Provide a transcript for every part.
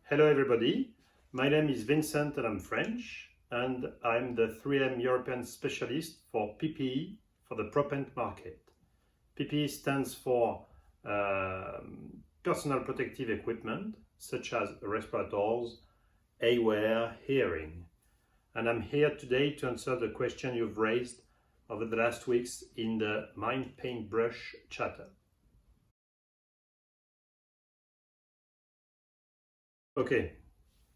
Hello everybody, my name is Vincent and I'm French and I'm the 3M European specialist for PPE for the propent market. PPE stands for personal protective equipment such as respirators, eyewear, hearing. And I'm here today to answer the question you've raised over the last weeks in the Mind Paintbrush chatter. Okay,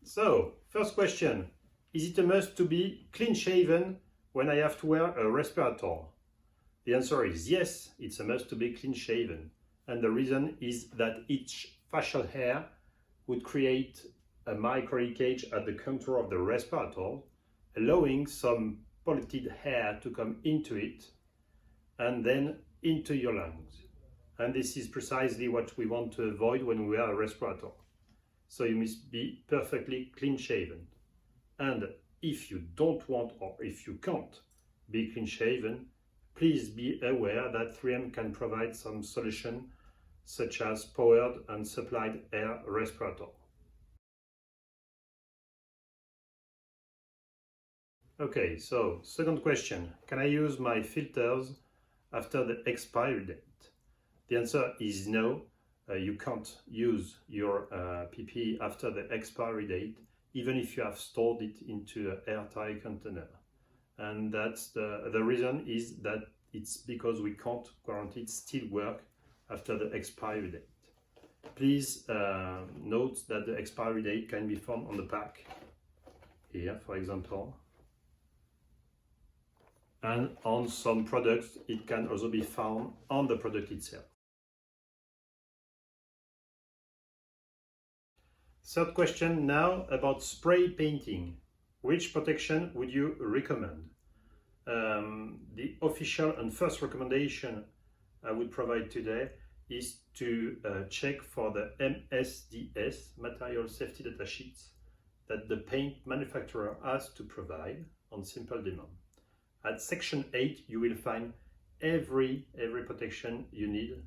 so first question, is it a must to be clean shaven when I have to wear a respirator? The answer is yes, it's a must to be clean shaven. And the reason is that each facial hair would create a micro leakage at the contour of the respirator, allowing some polluted hair to come into it and then into your lungs. And this is precisely what we want to avoid when we wear a respirator. So you must be perfectly clean shaven. And if you don't want or if you can't be clean shaven, please be aware that 3M can provide some solution such as powered and supplied air respirator. Okay, so second question, can I use my filters after the expiry date? The answer is no. You can't use your PPE after the expiry date, even if you have stored it into an airtight container. And that's the reason is that it's because we can't guarantee it still work after the expiry date. Please note that the expiry date can be found on the pack, here for example. And on some products, it can also be found on the product itself. Third question now about spray painting. Which protection would you recommend? The official and first recommendation I would provide today is to check for the MSDS, Material Safety Data Sheets, that the paint manufacturer has to provide on simple demand. At section 8 you will find every protection you need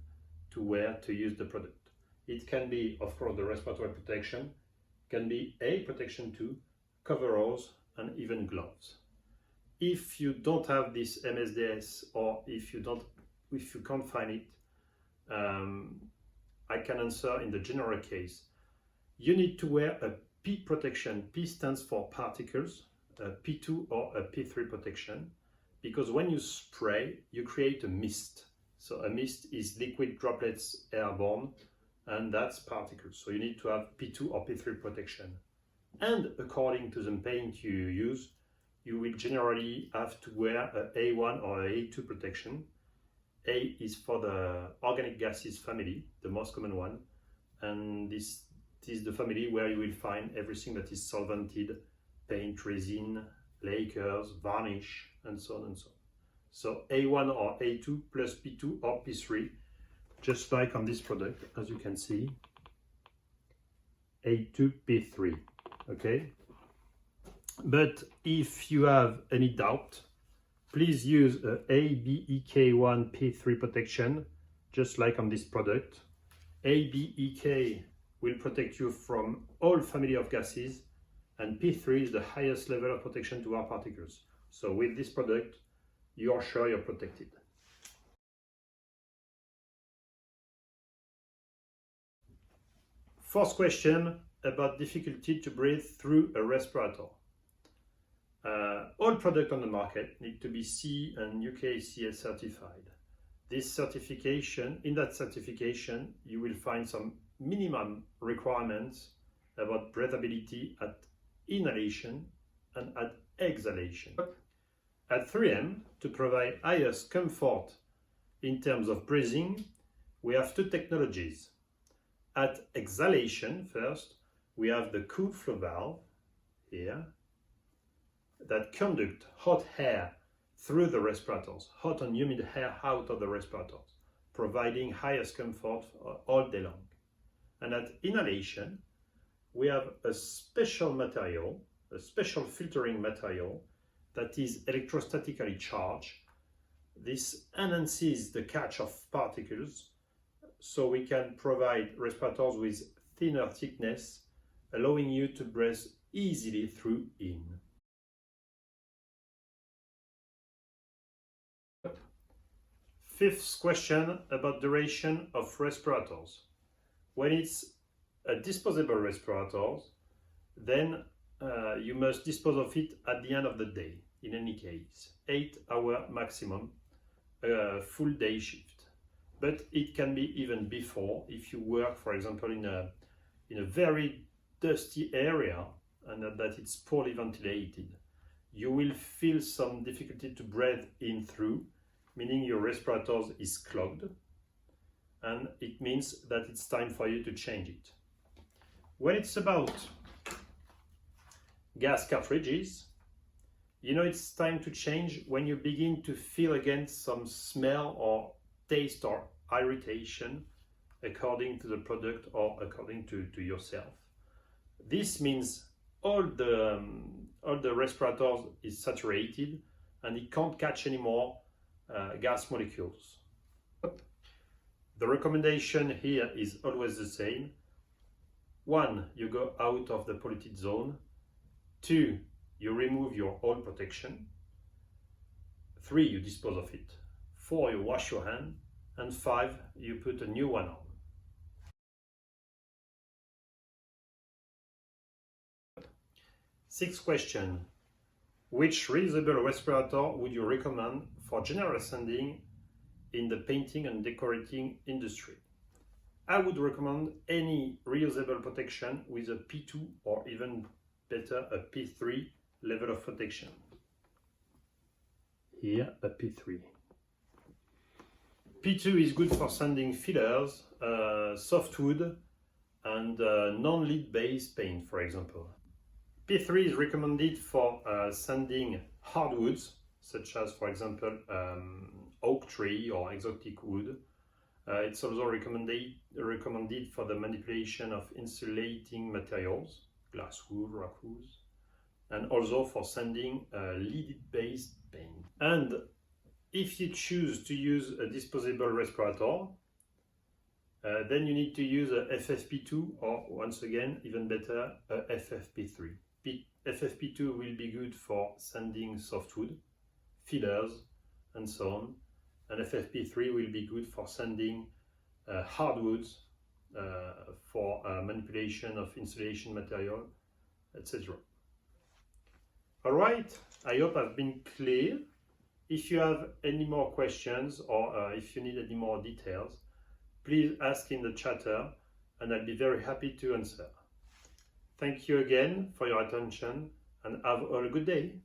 to wear to use the product. It can be, of course, the respiratory protection, can be a protection too, coveralls, and even gloves. If you don't have this MSDS or if you can't find it, I can answer in the general case. You need to wear a P protection. P stands for particles, a P2 or a P3 protection, because when you spray, you create a mist. So a mist is liquid droplets airborne, and that's particles. So you need to have P2 or P3 protection. And according to the paint you use, you will generally have to wear a A1 or a A2 protection. A is for the organic gases family, the most common one. And this is the family where you will find everything that is solvented, paint, resin, lacquers, varnish, and so on and so on. So A1 or A2 plus P2 or P3, just like on this product, as you can see, A2P3, okay? But if you have any doubt, please use a ABEK1P3 protection, just like on this product. ABEK will protect you from all family of gases, and P3 is the highest level of protection to air particles. So with this product, you are sure you're protected. Fourth question about difficulty to breathe through a respirator. All products on the market need to be CE and UKCA certified. This certification, in that certification, you will find some minimum requirements about breathability at inhalation and at exhalation. At 3M, to provide highest comfort in terms of breathing, we have two technologies. At exhalation, first, we have the cool flow valve here that conduct hot air through the respirators, hot and humid air out of the respirators, providing highest comfort all day long. And at inhalation, we have a special material, a special filtering material that is electrostatically charged. This enhances the catch of particles, so we can provide respirators with thinner thickness allowing you to breathe easily through in. Fifth question about duration of respirators. When it's a disposable respirator, then you must dispose of it at the end of the day, in any case. 8-hour maximum, full day shift. But it can be even before if you work, for example, in a very dusty area and that it's poorly ventilated. You will feel some difficulty to breathe in through, meaning your respirator is clogged, and it means that it's time for you to change it. When it's about gas cartridges, you know it's time to change when you begin to feel again some smell or taste or irritation according to the product or according to yourself. This means all the respirator is saturated and it can't catch any more gas molecules. The recommendation here is always the same. 1, you go out of the polluted zone. 2, you remove your own protection. 3, you dispose of it. 4, you wash your hand. And 5, you put a new one on. Sixth question. Which reusable respirator would you recommend for general sanding in the painting and decorating industry? I would recommend any reusable protection with a P2 or even better a P3 level of protection. Here a P3. P2 is good for sanding fillers, softwood and non-lead based paint, for example. P3 is recommended for sanding hardwoods, such as, for example, oak tree or exotic wood. It's also recommended for the manipulation of insulating materials, glass wool, rock wool, and also for sanding lead-based paint. And if you choose to use a disposable respirator, then you need to use a FFP2 or, once again, even better, a FFP3. FFP2 will be good for sanding softwood, fillers, and so on. And FFP3 will be good for sanding hardwoods, for manipulation of insulation material, etc. All right, I hope I've been clear. If you have any more questions or if you need any more details, please ask in the chatter and I'll be very happy to answer. Thank you again for your attention and have a good day.